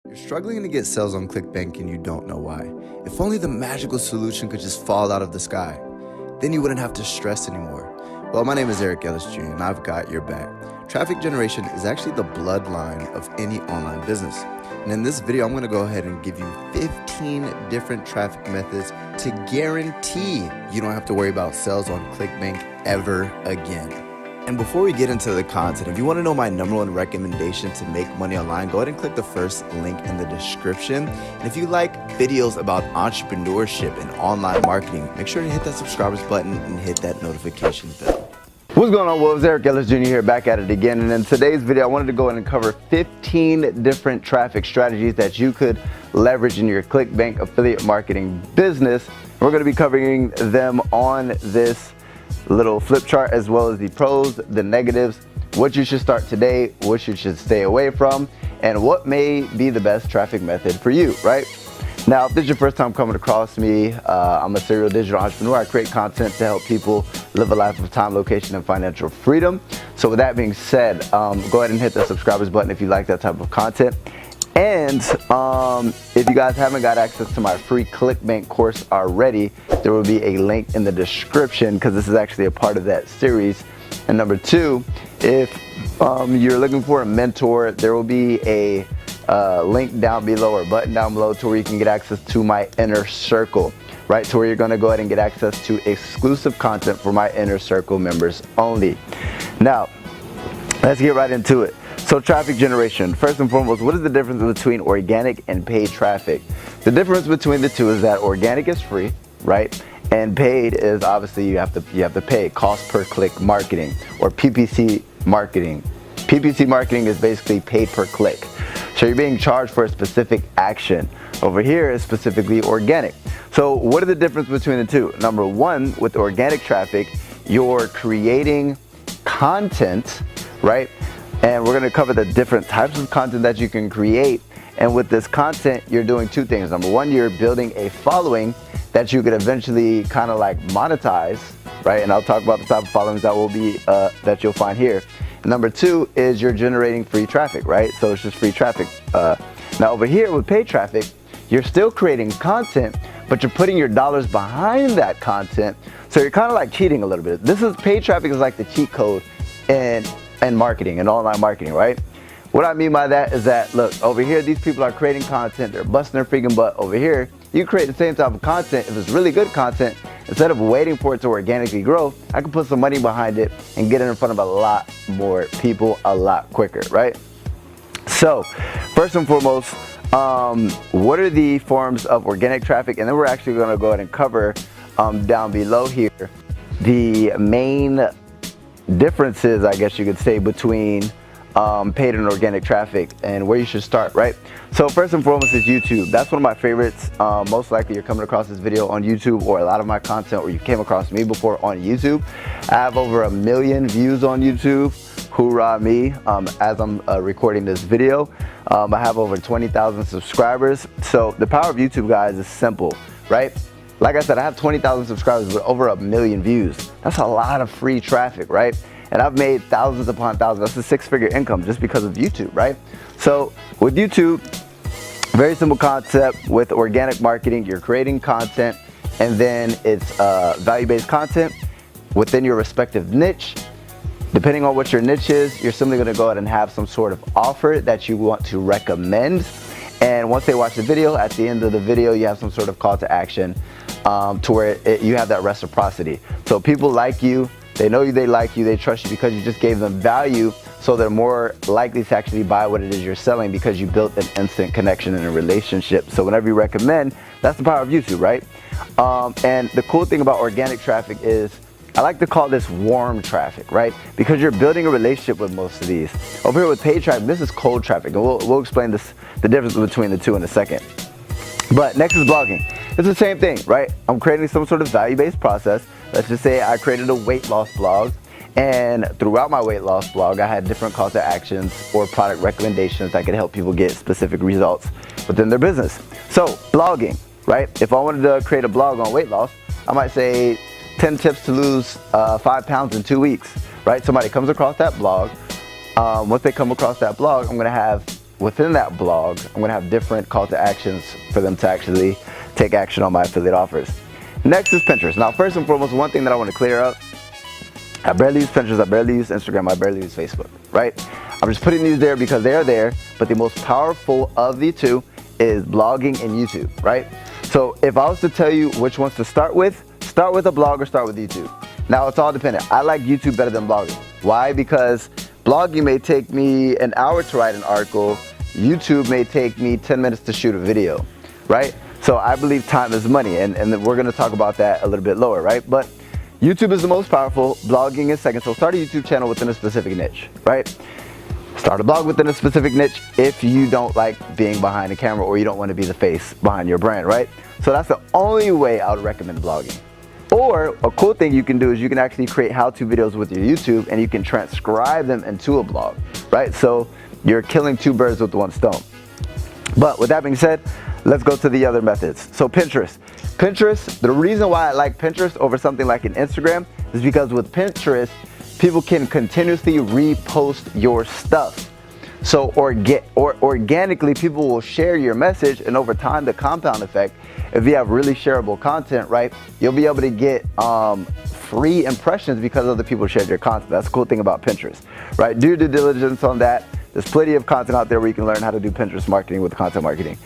You're struggling to get sales on Clickbank and you don't know why. If only the magical solution could just fall out of the sky. Then you wouldn't have to stress anymore. Well, my name is Eric Ellis Jr. and I've got your back. Traffic generation is actually the bloodline of any online business. And in this video, I'm going to go ahead and give you 15 different traffic methods to guarantee you don't have to worry about sales on Clickbank ever again. And before we get into the content, if you want to know my number one recommendation to make money online, go ahead and click the first link in the description. And if you like videos about entrepreneurship and online marketing, make sure to hit that subscribers button and hit that notification bell. What's going on, wolves? Eric Ellis Jr. here, back at it again. And in today's video, I wanted to go ahead and cover 15 different traffic strategies that you could leverage in your Clickbank affiliate marketing business. We're going to be covering them on this little flip chart, as well as the pros, the negatives, what you should start today, what you should stay away from, and what may be the best traffic method for you, right? Now, if this is your first time coming across me, I'm a serial digital entrepreneur. I create content to help people live a life of time, location, and financial freedom. So with that being said, go ahead and hit the subscribers button if you like that type of content. And if you guys haven't got access to my free Clickbank course already, there will be a link in the description, because this is actually a part of that series. And number two, if you're looking for a mentor, there will be a link down below, or button down below, to where you can get access to my inner circle, right? To where you're going to go ahead and get access to exclusive content for my inner circle members only. Now, let's get right into it. So traffic generation, first and foremost, what is the difference between organic and paid traffic? The difference between the two is that organic is free, right? And paid is obviously you have to pay, cost per click marketing, or PPC marketing. PPC marketing is basically paid per click. So you're being charged for a specific action. Over here is specifically organic. So what are the difference between the two? Number one, with organic traffic, you're creating content, right? And we're going to cover the different types of content that you can create. And with this content, you're doing two things. Number one, you're building a following that you could eventually kind of like monetize, right? And I'll talk about the type of followings that will be that you'll find here. And number two is you're generating free traffic, right? So it's just free traffic. Now over here with paid traffic, you're still creating content, but you're putting your dollars behind that content. So you're kind of like cheating a little bit. This is paid traffic is like the cheat code in marketing and online marketing, right? What I mean by that is that, look, over here, these people are creating content, they're busting their freaking butt. Over here, you create the same type of content. If it's really good content, instead of waiting for it to organically grow, I can put some money behind it and get it in front of a lot more people a lot quicker, right? So, first and foremost, what are the forms of organic traffic? And then we're actually gonna go ahead and cover down below here the main differences, I guess you could say, between paid and organic traffic and where you should start, right? So first and foremost is YouTube. That's one of my favorites. Most likely you're coming across this video on YouTube, or a lot of my content, or you came across me before on YouTube. I have over 1 million views on YouTube. Hoorah me, as I'm recording this video. I have over 20,000 subscribers. So the power of YouTube, guys, is simple, right? Like I said, I have 20,000 subscribers with over 1 million views. That's a lot of free traffic, right? And I've made thousands upon thousands. That's a 6-figure income just because of YouTube, right? So with YouTube, very simple concept. With organic marketing, you're creating content, and then it's value-based content within your respective niche. Depending on what your niche is, you're simply gonna go ahead and have some sort of offer that you want to recommend. And once they watch the video, at the end of the video, you have some sort of call to action to where you have that reciprocity. So people like you, they know you, they like you, they trust you because you just gave them value, so they're more likely to actually buy what it is you're selling because you built an instant connection and a relationship. So whenever you recommend, that's the power of YouTube, right? And the cool thing about organic traffic is, I like to call this warm traffic, right? Because you're building a relationship with most of these. Over here with paid traffic, this is cold traffic, and we'll explain the difference between the two in a second. But next is blogging. It's the same thing, right? I'm creating some sort of value-based process. Let's just say I created a weight loss blog, and throughout my weight loss blog, I had different call to actions or product recommendations that could help people get specific results within their business. So blogging, right? If I wanted to create a blog on weight loss, I might say 10 tips to lose 5 pounds in 2 weeks, right? Somebody comes across that blog. Once they come across that blog, I'm gonna have within that blog, I'm gonna have different call to actions for them to actually take action on my affiliate offers. Next is Pinterest. Now, first and foremost, one thing that I want to clear up, I barely use Pinterest, I barely use Instagram, I barely use Facebook, right? I'm just putting these there because they are there, but the most powerful of the two is blogging and YouTube, right? So if I was to tell you which ones to start with a blog or start with YouTube. Now, it's all dependent. I like YouTube better than blogging. Why? Because blogging may take me an hour to write an article. YouTube may take me 10 minutes to shoot a video, right? So I believe time is money, and we're gonna talk about that a little bit lower, right? But YouTube is the most powerful, blogging is second. So start a YouTube channel within a specific niche, right? Start a blog within a specific niche if you don't like being behind the camera or you don't want to be the face behind your brand, right? So that's the only way I would recommend blogging. Or a cool thing you can do is you can actually create how-to videos with your YouTube and you can transcribe them into a blog, right? So you're killing two birds with one stone. But with that being said, let's go to the other methods. So Pinterest. Pinterest, the reason why I like Pinterest over something like an Instagram is because with Pinterest, people can continuously repost your stuff. So organically, people will share your message, and over time, the compound effect, if you have really shareable content, right, you'll be able to get free impressions because other people shared your content. That's the cool thing about Pinterest, right? Do your due diligence on that. There's plenty of content out there where you can learn how to do Pinterest marketing with content marketing.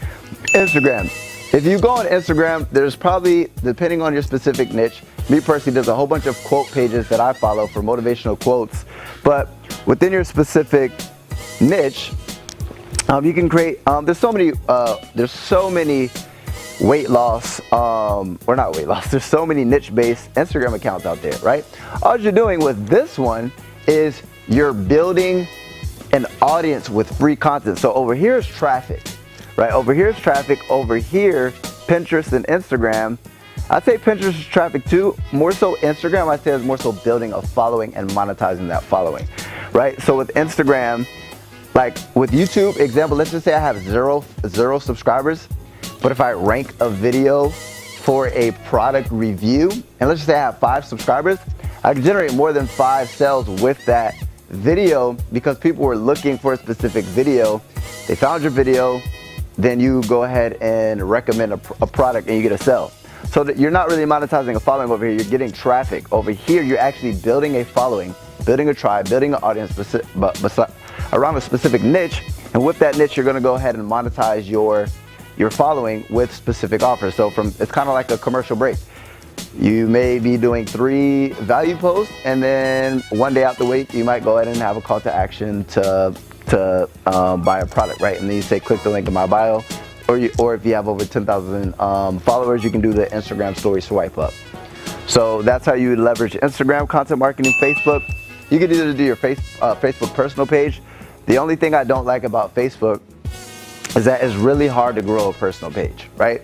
Instagram. If you go on Instagram, there's probably, depending on your specific niche, me personally, there's a whole bunch of quote pages that I follow for motivational quotes. But within your specific niche, you can create, there's so many weight loss, or not weight loss, there's so many niche-based Instagram accounts out there, right? All you're doing with this one is you're building an audience with free content. So over here is traffic, right? Over here is traffic. Over here, Pinterest and Instagram. I'd say Pinterest is traffic too. More so Instagram, I'd say is more so building a following and monetizing that following, right? So with Instagram, like with YouTube, example, let's just say I have zero subscribers, but if I rank a video for a product review, and let's just say I have 5 subscribers, I can generate more than 5 sales with that video because people were looking for a specific video. They found your video, then you go ahead and recommend a product and you get a sell. So that you're not really monetizing a following over here, you're getting traffic. Over here, you're actually building a following, building a tribe, building an audience around a specific niche. And with that niche, you're gonna go ahead and monetize your following with specific offers. So it's kind of like a commercial break. You may be doing 3 value posts, and then one day out the week, you might go ahead and have a call to action to buy a product, right? And then you say, click the link in my bio, or if you have over 10,000 followers, you can do the Instagram story swipe up. So that's how you would leverage Instagram content marketing, Facebook. You can either do your Facebook personal page. The only thing I don't like about Facebook is that it's really hard to grow a personal page, right?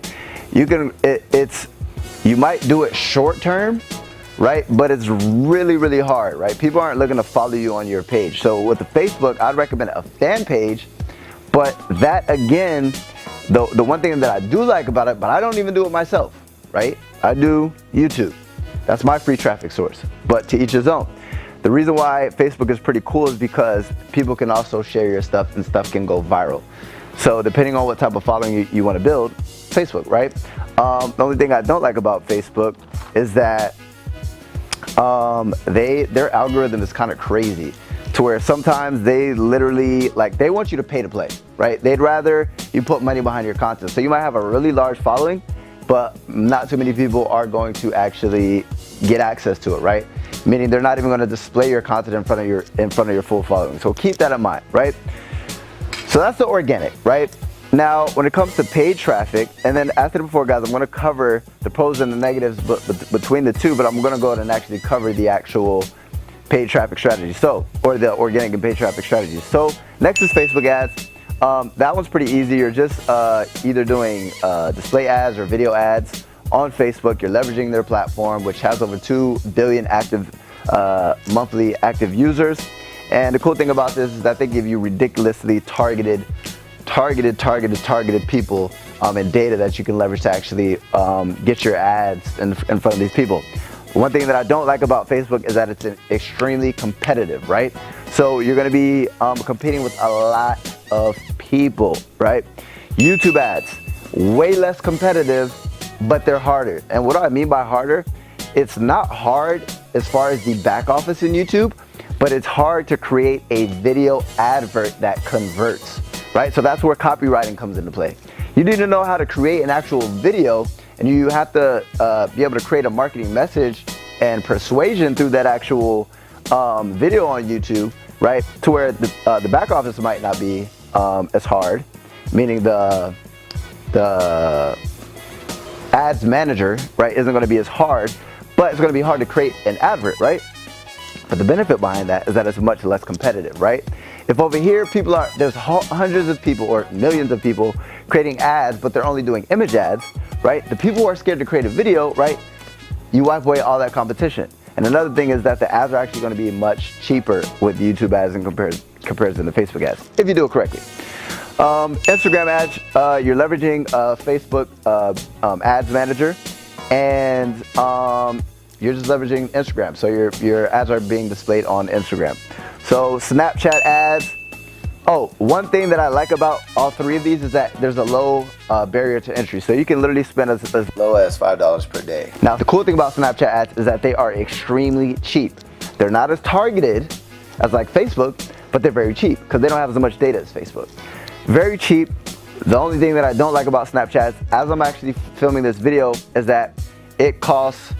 You might do it short term, right? But it's really, really hard, right? People aren't looking to follow you on your page. So with the Facebook, I'd recommend a fan page, but that again, the one thing that I do like about it, but I don't even do it myself, right? I do YouTube. That's my free traffic source, but to each his own. The reason why Facebook is pretty cool is because people can also share your stuff and stuff can go viral. So depending on what type of following you want to build, Facebook, right? The only thing I don't like about Facebook is that their algorithm is kind of crazy, to where sometimes they literally, like, they want you to pay to play, right? They'd rather you put money behind your content. So you might have a really large following, but not too many people are going to actually get access to it, right? Meaning they're not even going to display your content in front of your full following. So keep that in mind, right? So that's the organic, right? Now, when it comes to paid traffic, and then as I said before, guys, I'm going to cover the pros and the negatives between the two, but I'm going to go ahead and actually cover the actual paid traffic strategy, or the organic and paid traffic strategies. So next is Facebook ads. That one's pretty easy. You're just either doing display ads or video ads on Facebook. You're leveraging their platform, which has over 2 billion monthly active users. And the cool thing about this is that they give you ridiculously targeted people and data that you can leverage to actually get your ads in front of these people. One thing that I don't like about Facebook is that it's extremely competitive, right? So you're going to be competing with a lot of people, right? YouTube ads, way less competitive, but they're harder. And what do I mean by harder? It's not hard as far as the back office in YouTube, but it's hard to create a video advert that converts, right? So that's where copywriting comes into play. You need to know how to create an actual video, and you have to be able to create a marketing message and persuasion through that actual video on YouTube, right? To where the back office might not be as hard, meaning the ads manager, right, isn't going to be as hard, but it's going to be hard to create an advert, right? But the benefit behind that is that it's much less competitive, right? If over here there's hundreds of people or millions of people creating ads, but they're only doing image ads, right? The people who are scared to create a video, right? You wipe away all that competition. And another thing is that the ads are actually going to be much cheaper with YouTube ads in comparison to Facebook ads, if you do it correctly. Instagram ads, you're leveraging Facebook ads manager, and you're just leveraging Instagram. So your ads are being displayed on Instagram. So Snapchat ads. Oh, one thing that I like about all three of these is that there's a low barrier to entry. So you can literally spend as low as $5 per day. Now, the cool thing about Snapchat ads is that they are extremely cheap. They're not as targeted as like Facebook, but they're very cheap because they don't have as much data as Facebook. Very cheap. The only thing that I don't like about Snapchat, as I'm actually filming this video, is that it costs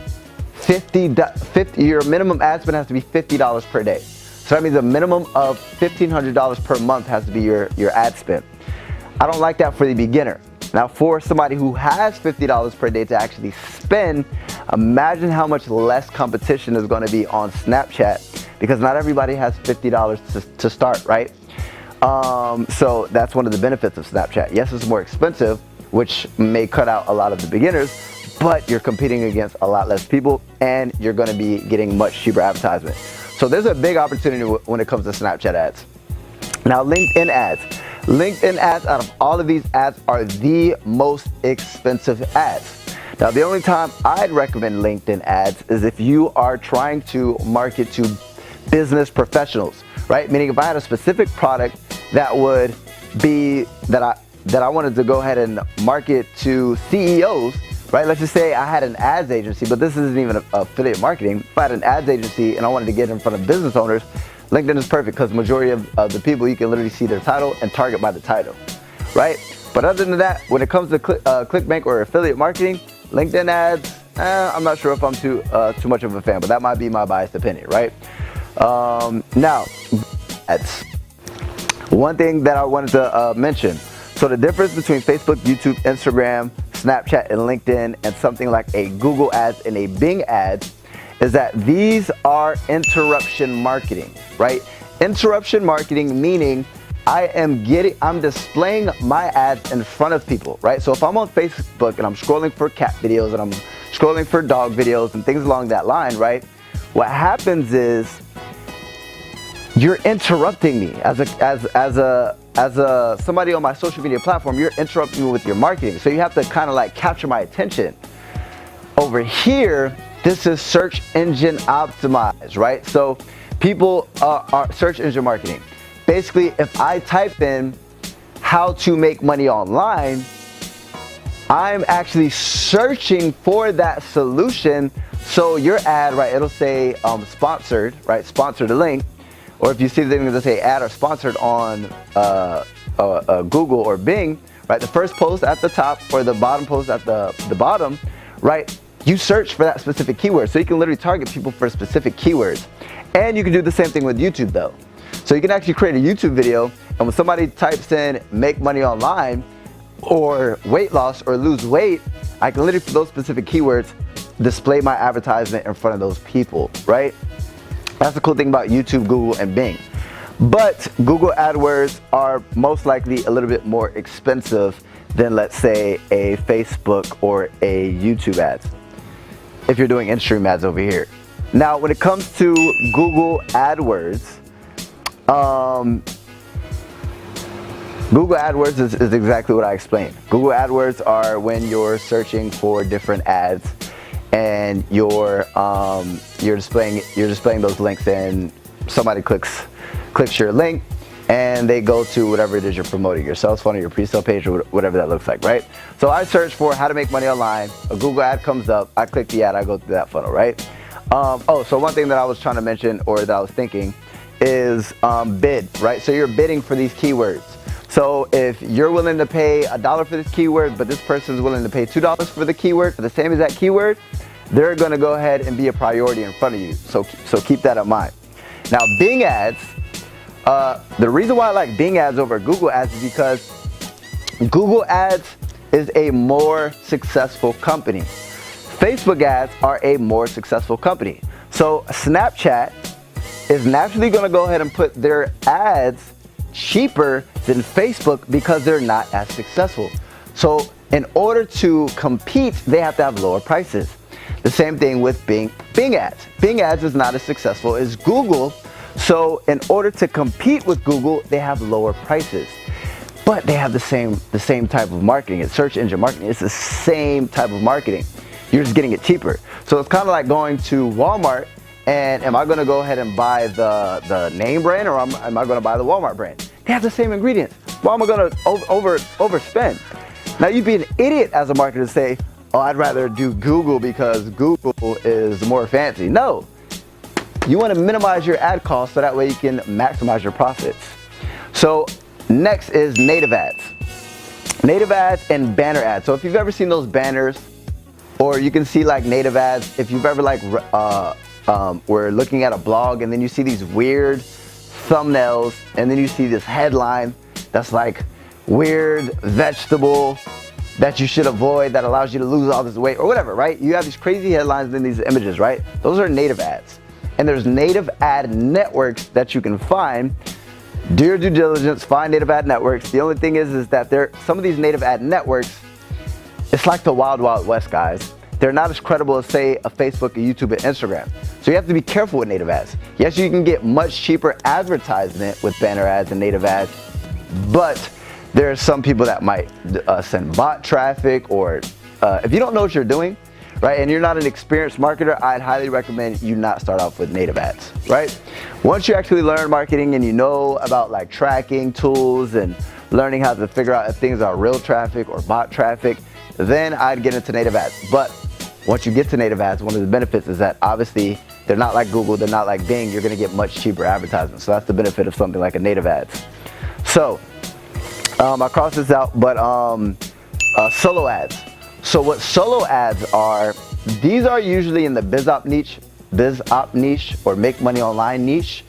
your minimum ad spend has to be $50 per day. So that means a minimum of $1,500 per month has to be your ad spend. I don't like that for the beginner. Now, for somebody who has $50 per day to actually spend, imagine how much less competition is going to be on Snapchat, because not everybody has $50 to start, right? So that's one of the benefits of Snapchat. Yes, it's more expensive, which may cut out a lot of the beginners, but you're competing against a lot less people, and you're going to be getting much cheaper advertisement. So there's a big opportunity when it comes to Snapchat ads. Now, LinkedIn ads. LinkedIn ads, out of all of these ads, are the most expensive ads. Now, the only time I'd recommend LinkedIn ads is if you are trying to market to business professionals, right? Meaning if I had a specific product that would be, that I wanted to go ahead and market to CEOs, right? Let's just say I had an ads agency, but this isn't even affiliate marketing. If I had an ads agency and I wanted to get in front of business owners, LinkedIn is perfect because the majority of the people, you can literally see their title and target by the title, right? But other than that, when it comes to Clickbank or affiliate marketing, LinkedIn ads, I'm not sure if I'm too much of a fan, but that might be my biased opinion, right? Now, ads. One thing that I wanted to mention. So the difference between Facebook, YouTube, Instagram, Snapchat, and LinkedIn, and something like a Google ads and a Bing ads, is that these are interruption marketing, right? Interruption marketing meaning I'm displaying my ads in front of people, right? So if I'm on Facebook and I'm scrolling for cat videos and I'm scrolling for dog videos and things along that line, right? What happens is you're interrupting me as somebody on my social media platform. You're interrupting me with your marketing, so you have to kind of like capture my attention. Over here, this is search engine optimized, right? So people are search engine marketing. Basically, if I type in how to make money online, I'm actually searching for that solution. So your ad, right, it'll say sponsored, right? Sponsor the link. Or if you see the thing that say ad or sponsored on Google or Bing, right? The first post at the top or the bottom post at the bottom, right? You search for that specific keyword. So you can literally target people for specific keywords. And you can do the same thing with YouTube though. So you can actually create a YouTube video, and when somebody types in make money online or weight loss or lose weight, I can literally, for those specific keywords, display my advertisement in front of those people, right? That's the cool thing about YouTube, Google, and Bing. But Google AdWords are most likely a little bit more expensive than, let's say, a Facebook or a YouTube ads, if you're doing in-stream ads over here. Now, when it comes to Google AdWords, Google AdWords is exactly what I explained. Google AdWords are when you're searching for different ads and you're displaying those links, and somebody clicks your link and they go to whatever it is you're promoting, your sales funnel, your pre-sale page, or whatever that looks like, right? So I search for how to make money online, a Google ad comes up, I click the ad, I go through that funnel, right? So one thing that I was trying to mention, or that I was thinking, is bid, right? So you're bidding for these keywords. So if you're willing to pay $1 for this keyword, but this person's willing to pay $2 for the keyword, for the same exact keyword, they're gonna go ahead and be a priority in front of you. So keep that in mind. Now, Bing ads, the reason why I like Bing ads over Google ads is because Google ads is a more successful company. Facebook ads are a more successful company. So Snapchat is naturally gonna go ahead and put their ads cheaper than Facebook because they're not as successful. So in order to compete, they have to have lower prices. The same thing with Bing ads. Bing ads is not as successful as Google. So in order to compete with Google, they have lower prices. But they have the same type of marketing. It's search engine marketing. It's the same type of marketing. You're just getting it cheaper. So it's kind of like going to Walmart, and am I gonna go ahead and buy the name brand, or am I gonna buy the Walmart brand? They have the same ingredients. Why am I gonna overspend? Now you'd be an idiot as a marketer to say, oh, I'd rather do Google because Google is more fancy. No, you wanna minimize your ad costs so that way you can maximize your profits. So next is native ads. Native ads and banner ads. So if you've ever seen those banners, or you can see like native ads, if you've ever we're looking at a blog and then you see these weird thumbnails and then you see this headline that's like weird vegetable that you should avoid that allows you to lose all this weight or whatever, right? You have these crazy headlines and these images, right? Those are native ads. And there's native ad networks that you can find. Do your due diligence, find native ad networks. The only thing is that some of these native ad networks, it's like the wild, wild west, guys. They're not as credible as, say, a Facebook, a YouTube, and Instagram. So you have to be careful with native ads. Yes, you can get much cheaper advertisement with banner ads and native ads, but there are some people that might send bot traffic, or if you don't know what you're doing, right, and you're not an experienced marketer, I'd highly recommend you not start off with native ads, right? Once you actually learn marketing and you know about like tracking tools and learning how to figure out if things are real traffic or bot traffic, then I'd get into native ads. But once you get to native ads, one of the benefits is that obviously they're not like Google, they're not like Bing, you're gonna get much cheaper advertisements. So that's the benefit of something like a native ads. So I crossed this out, but solo ads. So what solo ads are, these are usually in the biz op niche or make money online niche.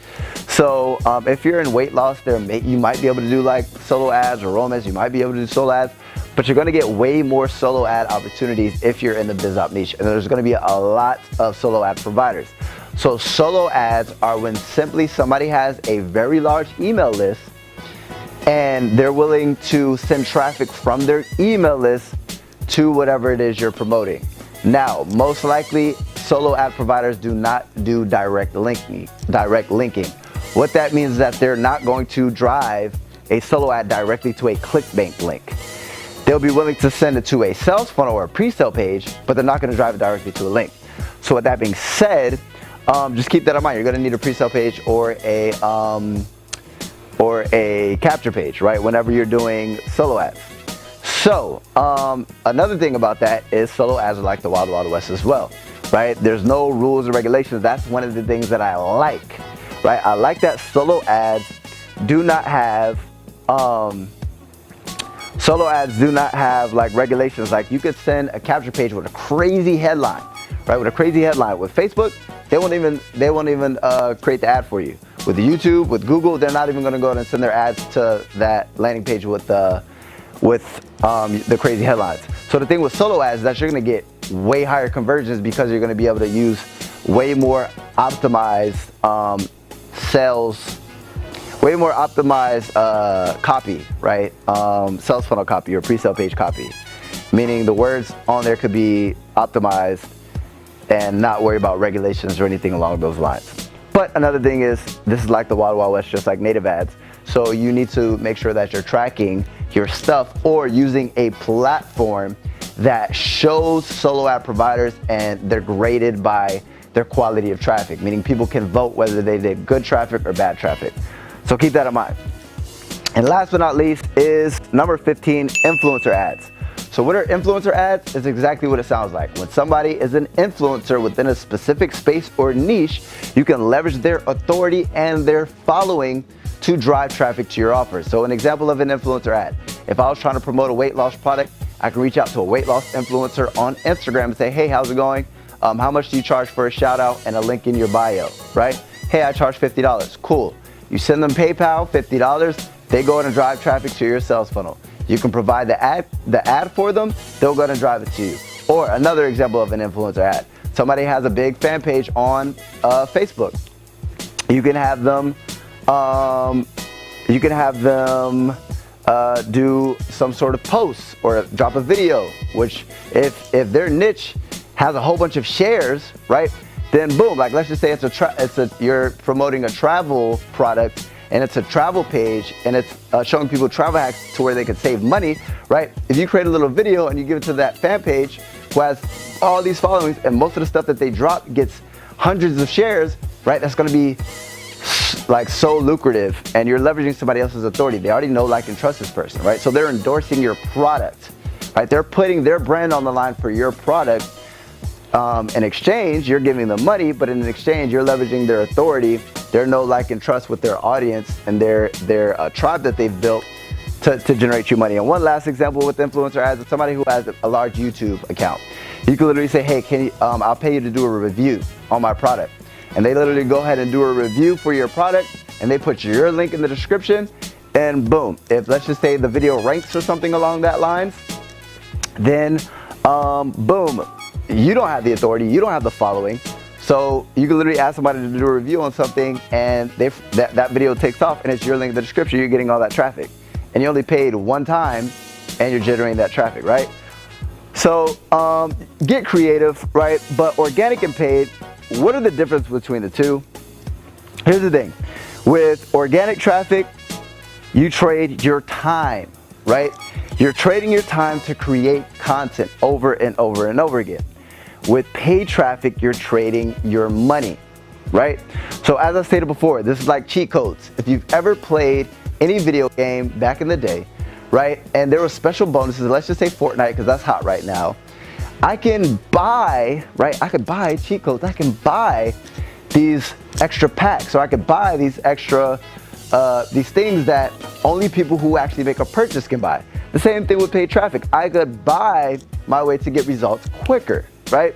So if you're in weight loss, you might be able to do like solo ads, or romance, you might be able to do solo ads, but you're gonna get way more solo ad opportunities if you're in the biz op niche, and there's gonna be a lot of solo ad providers. So solo ads are when simply somebody has a very large email list and they're willing to send traffic from their email list to whatever it is you're promoting. Now, most likely, solo ad providers do not do direct linking. What that means is that they're not going to drive a solo ad directly to a Clickbank link. They'll be willing to send it to a sales funnel or a pre-sale page, but they're not going to drive it directly to a link. So with that being said, just keep that in mind. You're going to need a pre-sale page or a capture page, right? Whenever you're doing solo ads. So another thing about that is solo ads are like the wild, wild west as well, right? There's no rules or regulations. That's one of the things that I like, right? I like that solo ads do not have like regulations. Like you could send a capture page with a crazy headline, right? With a crazy headline. With Facebook, they won't even create the ad for you. With YouTube, with Google, they're not even going to go and send their ads to that landing page with the crazy headlines. So the thing with solo ads is that you're going to get way higher conversions because you're going to be able to use way more optimized copy, right? Sales funnel copy or pre-sale page copy, meaning the words on there could be optimized and not worry about regulations or anything along those lines. But another thing is, this is like the wild, wild west, just like native ads. So you need to make sure that you're tracking your stuff or using a platform that shows solo ad providers and they're graded by their quality of traffic, meaning people can vote whether they did good traffic or bad traffic. So keep that in mind. And last but not least is number 15, influencer ads. So what are influencer ads? It's exactly what it sounds like. When somebody is an influencer within a specific space or niche, you can leverage their authority and their following to drive traffic to your offer. So an example of an influencer ad, if I was trying to promote a weight loss product, I can reach out to a weight loss influencer on Instagram and say, hey, how's it going? How much do you charge for a shout out and a link in your bio, right? Hey, I charge $50. Cool. You send them PayPal, $50. They go in and drive traffic to your sales funnel. You can provide the ad for them. They'll go and drive it to you. Or another example of an influencer ad. Somebody has a big fan page on Facebook. You can have them do some sort of post or drop a video, which if their niche has a whole bunch of shares, right? Then boom, like let's just say you're promoting a travel product and it's a travel page and it's showing people travel hacks to where they can save money, right? If you create a little video and you give it to that fan page who has all these followings and most of the stuff that they drop gets hundreds of shares, right? That's gonna be like so lucrative, and you're leveraging somebody else's authority. They already know, like, and trust this person, right? So they're endorsing your product, right? They're putting their brand on the line for your product. In exchange, you're giving them money, but in exchange, you're leveraging their authority, their know, like, and trust with their audience and their tribe that they've built to generate you money. And one last example with influencer ads is somebody who has a large YouTube account. You can literally say, hey, can you, I'll pay you to do a review on my product. And they literally go ahead and do a review for your product, and they put your link in the description, and boom. If let's just say the video ranks or something along that lines, then boom, you don't have the authority, you don't have the following. So you can literally ask somebody to do a review on something, and that video takes off, and it's your link in the description. You're getting all that traffic, and you only paid one time, and you're generating that traffic, right? So get creative, right? But organic and paid, what are the differences between the two? Here's the thing. With organic traffic, you trade your time, right? You're trading your time to create content over and over and over again. With paid traffic, you're trading your money, right? So as I stated before, this is like cheat codes. If you've ever played any video game back in the day, right? And there were special bonuses, let's just say Fortnite, because that's hot right now. I can buy, right? I could buy cheat codes. I can buy these extra packs, or I could buy these extra, these things that only people who actually make a purchase can buy. The same thing with paid traffic. I could buy my way to get results quicker, right?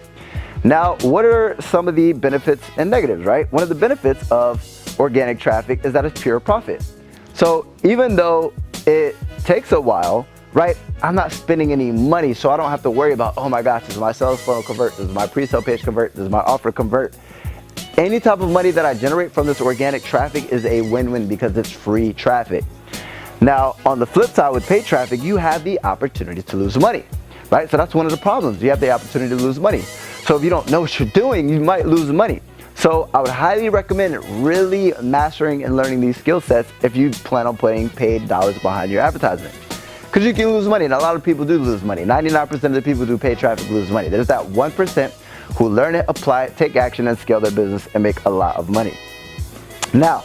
Now, what are some of the benefits and negatives, right? One of the benefits of organic traffic is that it's pure profit. So even though it takes a while, right? I'm not spending any money, so I don't have to worry about, oh my gosh, does my sales funnel convert? Does my pre-sale page convert? Does my offer convert? Any type of money that I generate from this organic traffic is a win-win because it's free traffic. Now, on the flip side with paid traffic, you have the opportunity to lose money, right? So that's one of the problems. You have the opportunity to lose money. So if you don't know what you're doing, you might lose money. So I would highly recommend really mastering and learning these skill sets if you plan on putting paid dollars behind your advertisement. Because you can lose money, and a lot of people do lose money. 99% of the people who do paid traffic lose money. There's that 1% who learn it, apply it, take action, and scale their business and make a lot of money. Now,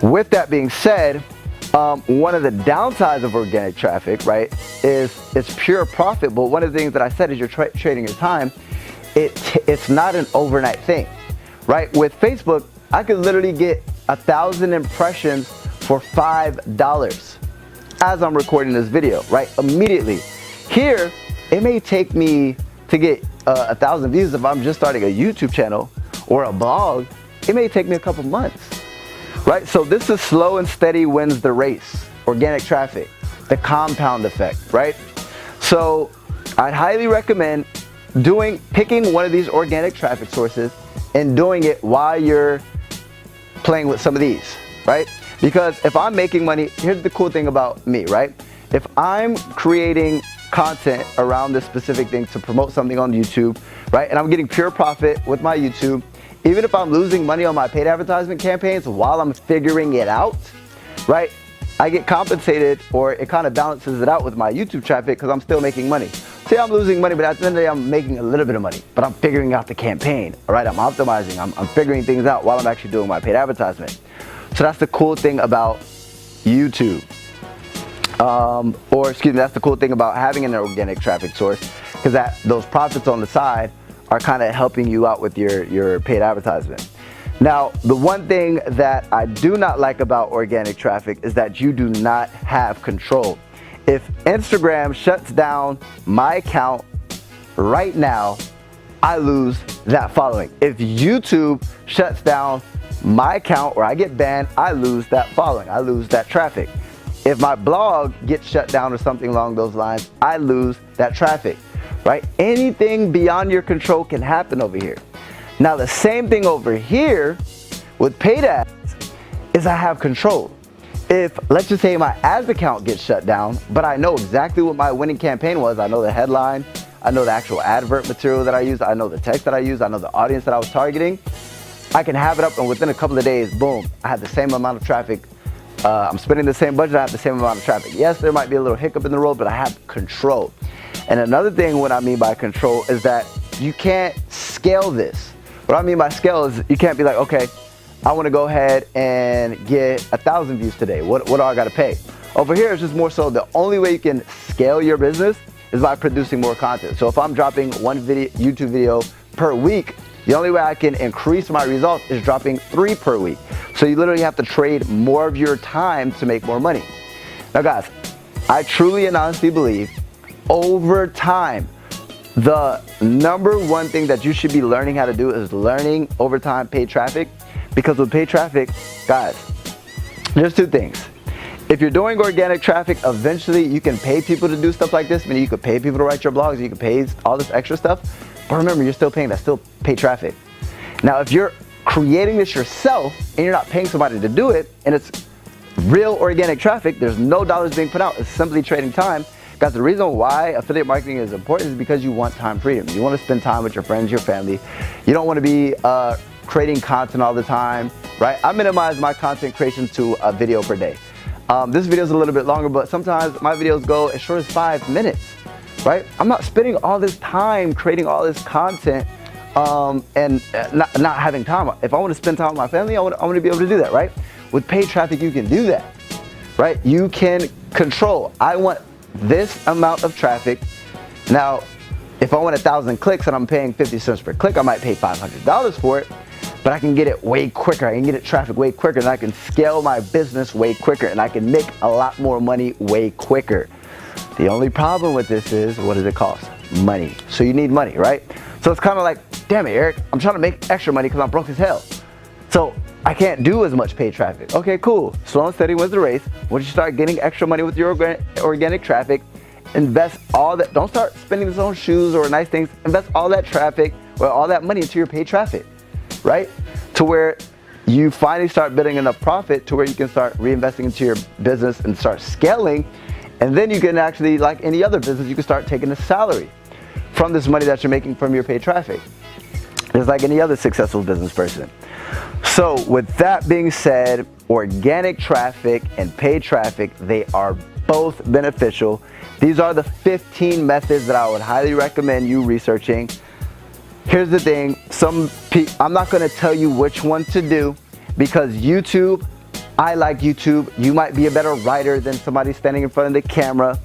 with that being said, one of the downsides of organic traffic, right, is it's pure profit. But one of the things that I said is you're trading your time. It's not an overnight thing, right? With Facebook, I could literally get 1,000 impressions for $5 as I'm recording this video, right? Immediately. Here, it may take me to get 1,000 views if I'm just starting a YouTube channel or a blog. It may take me a couple months, right? So this is slow and steady wins the race. Organic traffic, the compound effect, right? So I'd highly recommend picking one of these organic traffic sources and doing it while you're playing with some of these, right? Because if I'm making money, here's the cool thing about me, right? If I'm creating content around this specific thing to promote something on YouTube, right? And I'm getting pure profit with my YouTube, even if I'm losing money on my paid advertisement campaigns while I'm figuring it out, right? I get compensated, or it kind of balances it out with my YouTube traffic because I'm still making money. Say I'm losing money, but at the end of the day, I'm making a little bit of money, but I'm figuring out the campaign, all right? I'm optimizing, I'm figuring things out while I'm actually doing my paid advertisement. So that's the cool thing about YouTube, Or excuse me, that's the cool thing about having an organic traffic source, because those profits on the side are kind of helping you out with your paid advertisement. Now, the one thing that I do not like about organic traffic is that you do not have control. If Instagram shuts down my account right now, I lose that following. If YouTube shuts down my account or I get banned, I lose that following. I lose that traffic. If my blog gets shut down or something along those lines, I lose that traffic, right? Anything beyond your control can happen over here. Now, the same thing over here with paid ads is I have control. If, let's just say my ads account gets shut down, but I know exactly what my winning campaign was, I know the headline, I know the actual advert material that I used, I know the text that I used, I know the audience that I was targeting, I can have it up and within a couple of days, boom, I have the same amount of traffic. I'm spending the same budget, I have the same amount of traffic. Yes, there might be a little hiccup in the road, but I have control. And another thing, what I mean by control, is that you can't scale this. What I mean by scale is you can't be like, okay, I want to go ahead and get 1,000 views today. What do I got to pay? Over here, it's just more so the only way you can scale your business is by producing more content. So if I'm dropping one YouTube video per week, the only way I can increase my results is dropping 3 per week. So you literally have to trade more of your time to make more money. Now guys, I truly and honestly believe over time, the number one thing that you should be learning how to do is learning over time paid traffic. Because with paid traffic, guys, there's 2 things. If you're doing organic traffic, eventually you can pay people to do stuff like this. I mean, you could pay people to write your blogs, you could pay all this extra stuff. But remember, you're still paying, that's still paid traffic. Now, if you're creating this yourself and you're not paying somebody to do it, and it's real organic traffic, there's no dollars being put out, it's simply trading time. Guys, the reason why affiliate marketing is important is because you want time freedom. You want to spend time with your friends, your family. You don't want to be creating content all the time, right? I minimize my content creation to a video per day. This video is a little bit longer, but sometimes my videos go as short as 5 minutes, right? I'm not spending all this time creating all this content and not having time. If I want to spend time with my family, I want to be able to do that, right? With paid traffic, you can do that, right? You can control. I want this amount of traffic. Now, if I want 1,000 clicks and I'm paying 50 cents per click, I might pay $500 for it, but I can get it way quicker. I can get it traffic way quicker, and I can scale my business way quicker, and I can make a lot more money way quicker. The only problem with this is, what does it cost? Money. So you need money, right? So it's kind of like, damn it, Eric, I'm trying to make extra money because I'm broke as hell. So I can't do as much paid traffic. Okay, cool. Slow and steady wins the race. Once you start getting extra money with your organic traffic, invest all that. Don't start spending this on shoes or nice things. Invest all that traffic or all that money into your paid traffic, right? To where you finally start building enough profit to where you can start reinvesting into your business and start scaling. And then you can actually, like any other business, you can start taking a salary from this money that you're making from your paid traffic. Just like any other successful business person. So with that being said, organic traffic and paid traffic, they are both beneficial. These are the 15 methods that I would highly recommend you researching. Here's the thing, I'm not gonna tell you which one to do because YouTube, I like YouTube. You might be a better writer than somebody standing in front of the camera.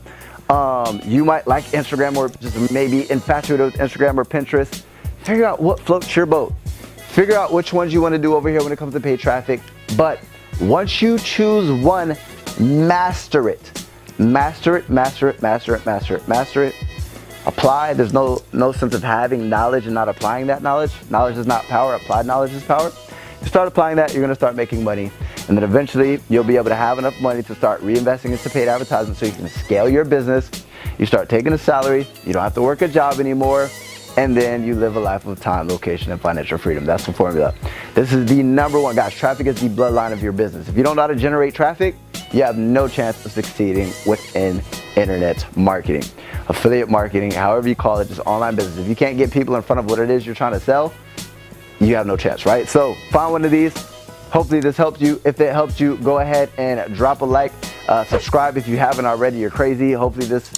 You might like Instagram or just maybe infatuated with Instagram or Pinterest. Figure out what floats your boat. Figure out which ones you want to do over here when it comes to paid traffic. But once you choose one, master it. Master it, master it, master it, master it, master it. Apply. There's no sense of having knowledge and not applying that knowledge. Knowledge is not power. Applied knowledge is power. You start applying that, you're going to start making money. And then eventually, you'll be able to have enough money to start reinvesting into paid advertising so you can scale your business. You start taking a salary. You don't have to work a job anymore. And then you live a life of time, location, and financial freedom. That's the formula. This is the number one, guys. Traffic is the bloodline of your business. If you don't know how to generate traffic, you have no chance of succeeding within internet marketing, affiliate marketing, however you call it, just online business. If you can't get people in front of what it is you're trying to sell, you have no chance, right? So find one of these. Hopefully this helped you. If it helped you, go ahead and drop a like. Subscribe if you haven't already. You're crazy. Hopefully this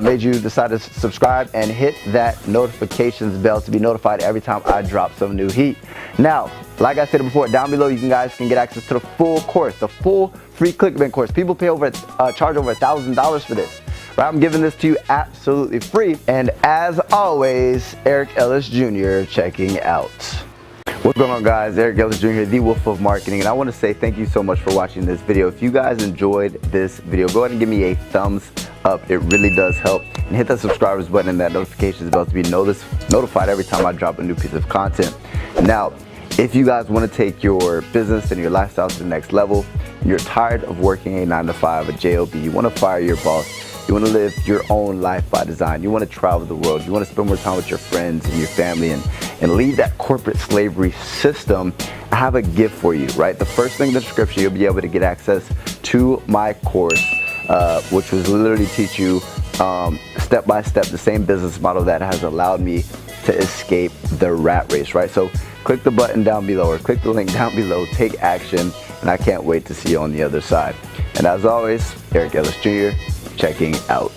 made you decide to subscribe and hit that notifications bell to be notified every time I drop some new heat. Now, like I said before, down below you guys can get access to the full course, the full free ClickBank course. People pay charge over $1,000 for this. Right, I'm giving this to you absolutely free. And as always, Eric Ellis Jr. checking out. What's going on, guys? Eric Ellis Jr., the Wolf of Marketing, and I want to say thank you so much for watching this video. If you guys enjoyed this video, go ahead and give me a thumbs up. It really does help. And hit that subscribers button and that notifications bell to be notified every time I drop a new piece of content. Now, if you guys want to take your business and your lifestyle to the next level, you're tired of working a 9-to-5, a job, you want to fire your boss, you want to live your own life by design, you want to travel the world, you want to spend more time with your friends and your family and leave that corporate slavery system, I have a gift for you, right? The first thing in the description, you'll be able to get access to my course, which was literally teach you step by step the same business model that has allowed me to escape the rat race, right? So click the button down below or click the link down below, take action, and I can't wait to see you on the other side. And as always, Eric Ellis Jr. checking out.